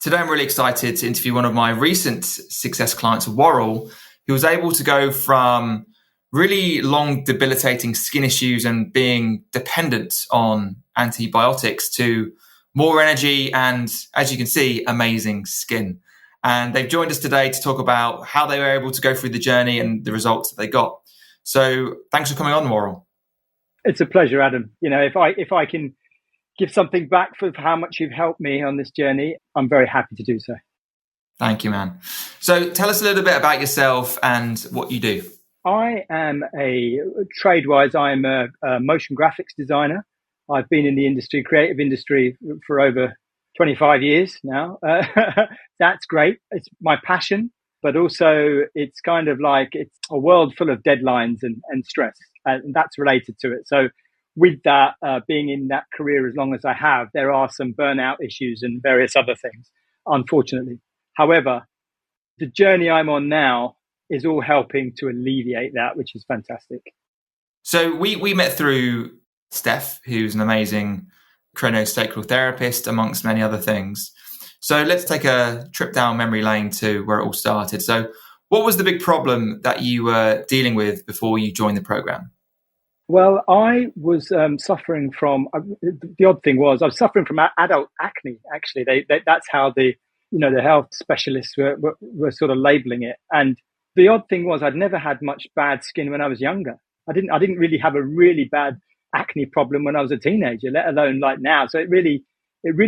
Today, I'm really excited to interview one of my recent success clients, Worrell, who was able to go from really long, debilitating skin issues and being dependent on antibiotics to more energy and, as you can see, amazing skin. And they've joined us today to talk about how they were able to go through the journey and the results that they got. So thanks for coming on, Worrell. It's a pleasure, Adam. You know, if I can give something back for how much you've helped me on this journey, I'm very happy to do so. Thank you, man. So tell us a little bit about yourself and what you do. I am trade-wise, I'm a motion graphics designer. I've been in the industry, creative industry, for over 25 years now. That's great. It's my passion, but also it's kind of like it's a world full of deadlines and stress, and that's related to it. So with that, being in that career as long as I have, there are some burnout issues and various other things, unfortunately. However, the journey I'm on now is all helping to alleviate that, which is fantastic. So we met through Steph, who's an amazing craniosacral therapist, amongst many other things. So let's take a trip down memory lane to where it all started. So what was the big problem that you were dealing with before you joined the program? Well, I was suffering from, the odd thing was, I was suffering from adult acne, actually. That's how the health specialists were sort of labeling it. And the odd thing was I'd never had much bad skin when I was younger. I didn't really have a really bad acne problem when I was a teenager, let alone like now. So it really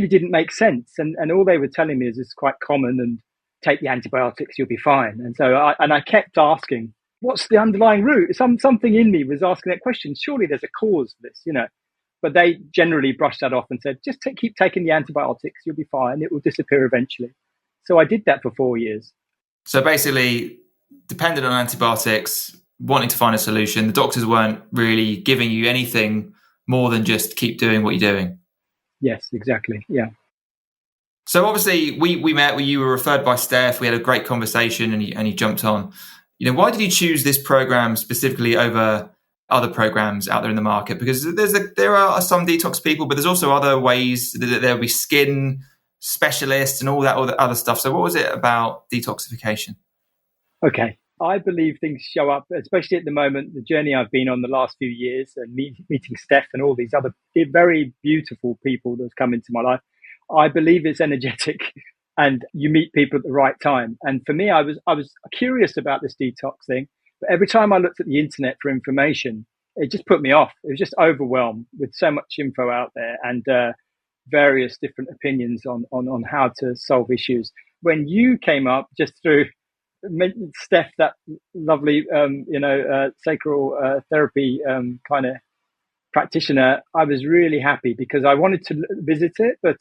didn't make sense. And all they were telling me is it's quite common and take the antibiotics, you'll be fine. And so I kept asking, what's the underlying root? Something in me was asking that question. Surely there's a cause for this, But they generally brushed that off and said, just keep taking the antibiotics, you'll be fine. It will disappear eventually. So I did that for 4 years. So basically, dependent on antibiotics, wanting to find a solution, the doctors weren't really giving you anything more than just keep doing what you're doing. Yes, exactly. Yeah. So obviously we met, you were referred by Steph. We had a great conversation and you jumped on. Why did you choose this program specifically over other programs out there in the market? Because there are some detox people, but there's also other ways that there'll be skin specialists and all that other stuff. So what was it about detoxification? Okay. I believe things show up, especially at the moment, the journey I've been on the last few years and meeting Steph and all these other very beautiful people that have come into my life. I believe it's energetic. And you meet people at the right time. And for me, I was curious about this detox thing. But every time I looked at the internet for information, it just put me off. It was just overwhelmed with so much info out there and various different opinions on how to solve issues. When you came up just through Steph, that lovely, sacral therapy kind of practitioner, I was really happy because I wanted to visit it, but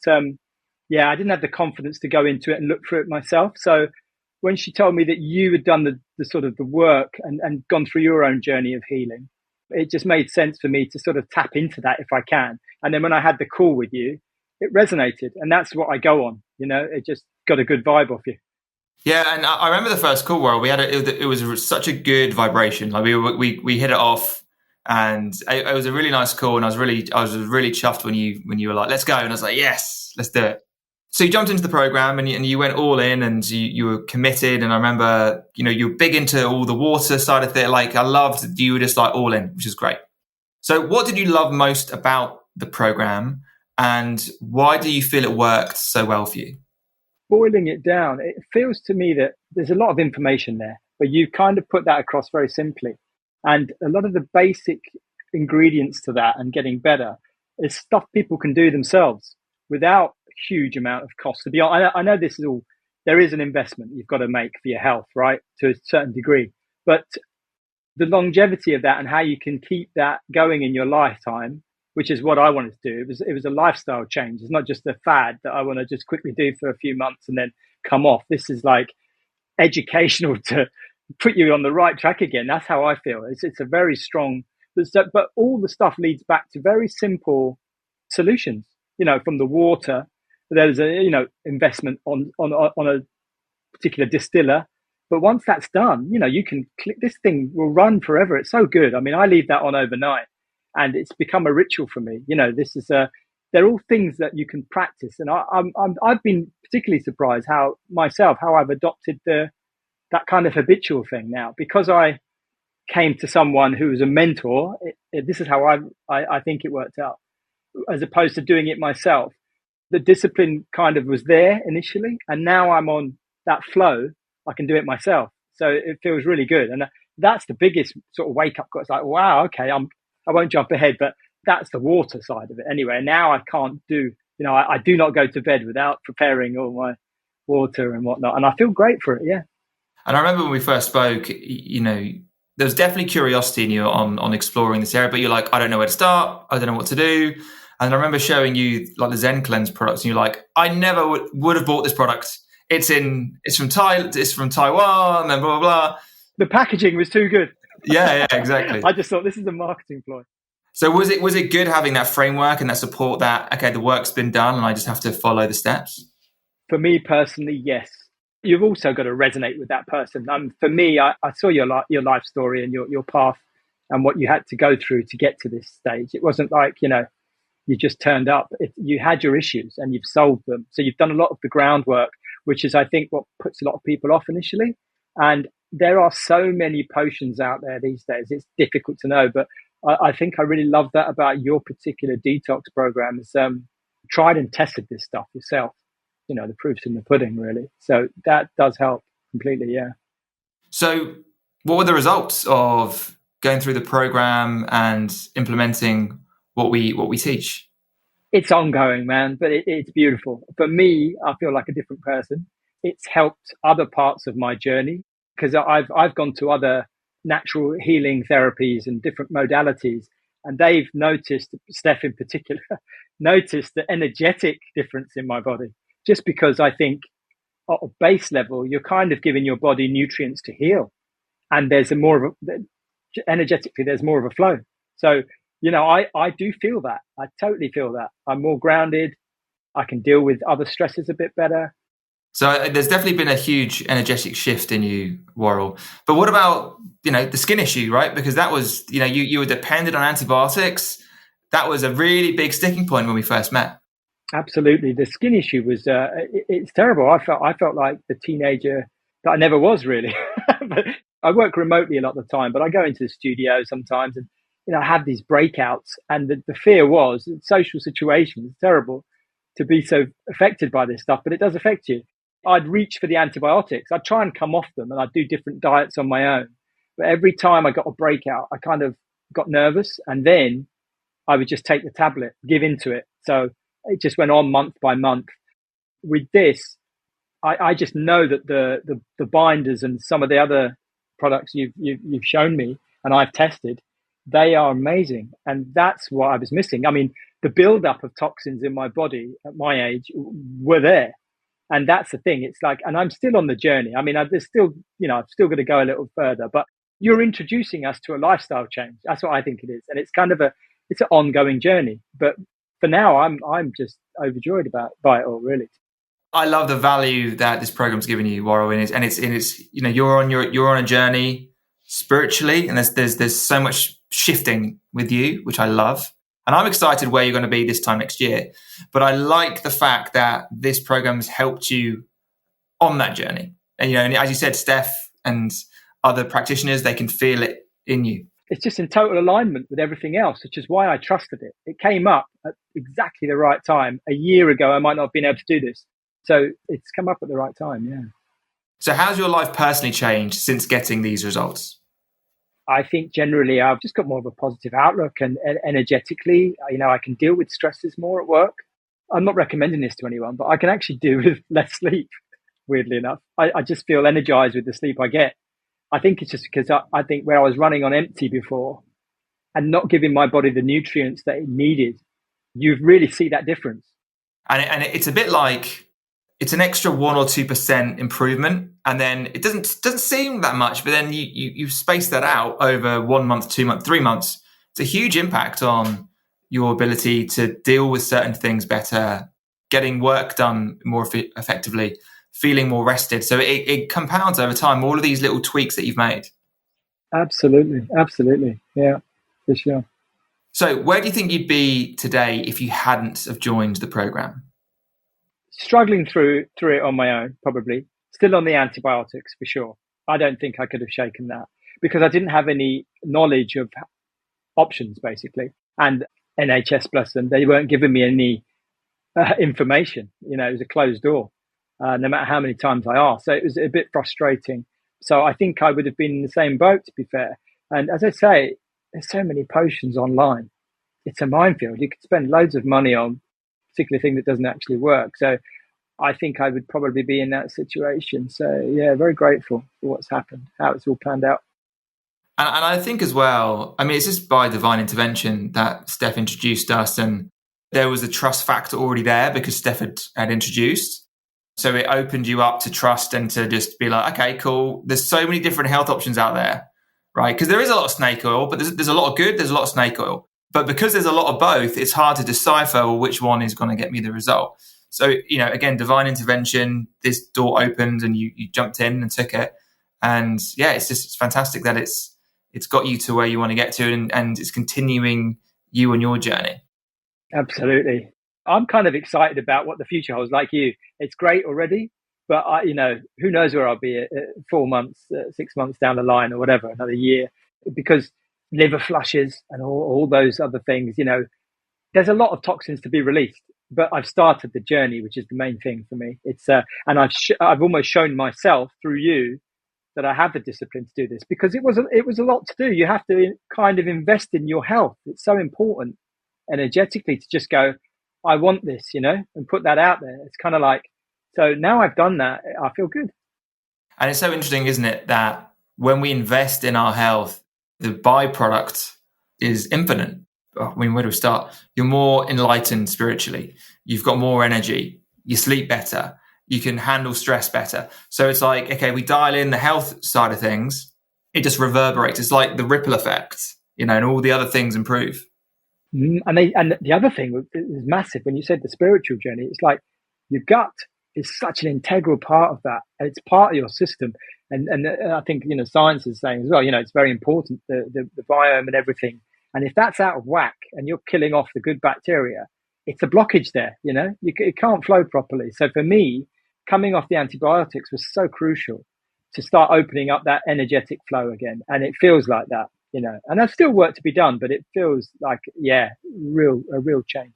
I didn't have the confidence to go into it and look through it myself. So when she told me that you had done the sort of the work and gone through your own journey of healing, it just made sense for me to sort of tap into that if I can. And then when I had the call with you, it resonated. And that's what I go on. It just got a good vibe off you. Yeah, and I remember the first call where we had it was such a good vibration. Like we hit it off. And it was a really nice call. And I was really chuffed when you were like, let's go. And I was like, yes, let's do it. So you jumped into the program and you went all in and you were committed. And I remember, you were big into all the water side of it. Like I loved, you were just like all in, which is great. So what did you love most about the program and why do you feel it worked so well for you? Boiling it down, it feels to me that there's a lot of information there, but you kind of put that across very simply. And a lot of the basic ingredients to that and getting better is stuff people can do themselves without huge amount of cost. To be honest, I know this is all, there is an investment you've got to make for your health, right? To a certain degree, but the longevity of that and how you can keep that going in your lifetime, which is what I wanted to do. It was a lifestyle change. It's not just a fad that I want to just quickly do for a few months and then come off. This is like educational to put you on the right track again. That's how I feel. It's a very strong, but all the stuff leads back to very simple solutions, from the water. There's a, investment on a particular distiller. But once that's done, you can click, this thing will run forever. It's so good. I mean, I leave that on overnight and it's become a ritual for me. This is they're all things that you can practice. And I've been particularly surprised how I've adopted that kind of habitual thing now, because I came to someone who was a mentor. This is how I think it worked out, as opposed to doing it myself. The discipline kind of was there initially, and now I'm on that flow. I can do it myself, so it feels really good. And that's the biggest sort of wake up call. It's like, wow, okay, I won't jump ahead, but that's the water side of it anyway. Now I can't do, I do not go to bed without preparing all my water and whatnot, and I feel great for it. Yeah. And I remember when we first spoke, there was definitely curiosity in you on exploring this area, but you're like, I don't know where to start. I don't know what to do. And I remember showing you like the Zen Cleanse products, and you're like, I never would have bought this product. It's from Taiwan, and blah blah blah. The packaging was too good. Yeah, exactly. I just thought, this is a marketing ploy. So was it good having that framework and that support that, okay, the work's been done and I just have to follow the steps? For me personally, yes. You've also got to resonate with that person. For me, I saw your life story and your path and what you had to go through to get to this stage. It wasn't like, you just turned up. You had your issues and you've solved them. So you've done a lot of the groundwork, which is, I think, what puts a lot of people off initially. And there are so many potions out there these days. It's difficult to know, but I think I really love that about your particular detox program. Is tried and tested this stuff yourself. The proof's in the pudding, really. So that does help completely, yeah. So what were the results of going through the program and implementing what we teach? It's ongoing, man, but it's beautiful. For me, I feel like a different person. It's helped other parts of my journey, because I've gone to other natural healing therapies and different modalities, and they've noticed, Steph in particular, noticed the energetic difference in my body. Just because I think at a base level, you're kind of giving your body nutrients to heal, and there's energetically, there's more of a flow. So, I do feel that. I totally feel that. I'm more grounded. I can deal with other stresses a bit better. So there's definitely been a huge energetic shift in you, Worrell. But what about, the skin issue, right? Because that was, you were dependent on antibiotics. That was a really big sticking point when we first met. Absolutely. The skin issue was, it's terrible. I felt like the teenager that I never was, really. But I work remotely a lot of the time, but I go into the studio sometimes and, I have these breakouts, and the fear was social situations. It's terrible to be so affected by this stuff, but it does affect you. I'd reach for the antibiotics. I'd try and come off them, and I'd do different diets on my own. But every time I got a breakout, I kind of got nervous, and then I would just take the tablet, give into it. So it just went on month by month. With this, I just know that the binders and some of the other products you've shown me and I've tested, they are amazing. And that's what I was missing. I mean, the buildup of toxins in my body at my age were there. And that's the thing. It's like, and I'm still on the journey. I mean, there's still, I've still got to go a little further, but you're introducing us to a lifestyle change. That's what I think it is. And it's kind of it's an ongoing journey. But for now, I'm just overjoyed by it all, really. I love the value that this program's given you, Worrell, and it's you're on a journey spiritually, and there's so much shifting with you, which I love. And I'm excited where you're going to be this time next year. But I like the fact that this program has helped you on that journey. And, and as you said, Steph and other practitioners, they can feel it in you. It's just in total alignment with everything else, which is why I trusted it. It came up at exactly the right time. A year ago, I might not have been able to do this. So it's come up at the right time, yeah. So how's your life personally changed since getting these results? I think generally I've just got more of a positive outlook, and energetically, I can deal with stresses more at work. I'm not recommending this to anyone, but I can actually do with less sleep, weirdly enough. I just feel energized with the sleep I get. I think it's just because I think where I was running on empty before and not giving my body the nutrients that it needed, you really see that difference. And it's a bit like it's an extra 1 or 2% improvement, and then it doesn't seem that much, but then you space that out over 1 month, 2 months, 3 months. It's a huge impact on your ability to deal with certain things better, getting work done more effectively, feeling more rested. So it compounds over time, all of these little tweaks that you've made. Absolutely. Yeah, for sure. So where do you think you'd be today if you hadn't have joined the program? Struggling through it on my own, probably. Still on the antibiotics for sure. I don't think I could have shaken that because I didn't have any knowledge of options, basically. And NHS, bless them, they weren't giving me any information. It was a closed door, no matter how many times I asked. So it was a bit frustrating. So I think I would have been in the same boat, to be fair. And as I say, there's so many potions online. It's a minefield. You could spend loads of money on a particular thing that doesn't actually work. So I think I would probably be in that situation. So yeah, very grateful for what's happened, how it's all planned out. And I think as well, I mean, it's just by divine intervention that Steph introduced us, and there was a trust factor already there because Steph had introduced. So it opened you up to trust and to just be like, okay, cool. There's so many different health options out there, right? Because there is a lot of snake oil, but there's a lot of good, there's a lot of snake oil. But because there's a lot of both, it's hard to decipher which one is going to get me the result. So, again, divine intervention, this door opened and you jumped in and took it. And yeah, it's fantastic that it's got you to where you want to get to, and it's continuing you on your journey. Absolutely. I'm kind of excited about what the future holds, like you. It's great already, but who knows where I'll be at 4 months, 6 months down the line or whatever, another year, because liver flushes and all those other things, there's a lot of toxins to be released, but I've started the journey, which is the main thing for me. It's, and I've almost shown myself through you that I have the discipline to do this, because it was a lot to do. You have to kind of invest in your health. It's so important energetically to just go, I want this, and put that out there. It's kind of like, so now I've done that, I feel good. And it's so interesting, isn't it, that when we invest in our health, the byproduct is infinite. I mean, where do we start? You're more enlightened spiritually. You've got more energy. You sleep better. You can handle stress better. So it's like, okay, we dial in the health side of things. It just reverberates. It's like the ripple effect, and all the other things improve. And the other thing is massive. When you said the spiritual journey, it's like your gut is such an integral part of that. And it's part of your system. And I think, science is saying as well, it's very important, the biome and everything. And if that's out of whack and you're killing off the good bacteria, it's a blockage there, it can't flow properly. So for me, coming off the antibiotics was so crucial to start opening up that energetic flow again. And it feels like that, and there's still work to be done, but it feels like, a real change.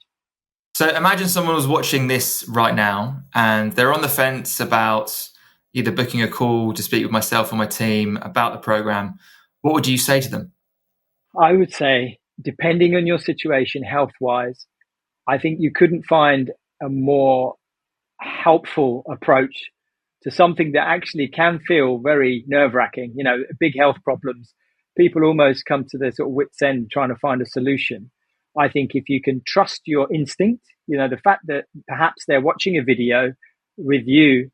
So imagine someone was watching this right now and they're on the fence about either booking a call to speak with myself or my team about the program. What would you say to them? I would say, depending on your situation health-wise, I think you couldn't find a more helpful approach to something that actually can feel very nerve-wracking. Big health problems, people almost come to their sort of wit's end trying to find a solution. I think if you can trust your instinct, the fact that perhaps they're watching a video with you,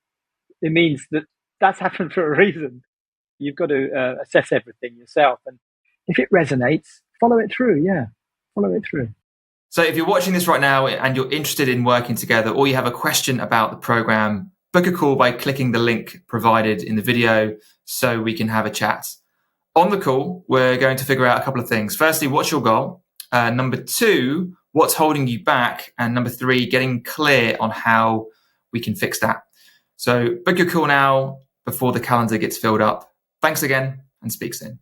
it means that that's happened for a reason. You've got to assess everything yourself. And if it resonates, follow it through. Yeah, follow it through. So if you're watching this right now and you're interested in working together, or you have a question about the program, book a call by clicking the link provided in the video so we can have a chat. On the call, we're going to figure out a couple of things. Firstly, what's your goal? Number 2, what's holding you back? And number 3, getting clear on how we can fix that. So book your call now before the calendar gets filled up. Thanks again, and speak soon.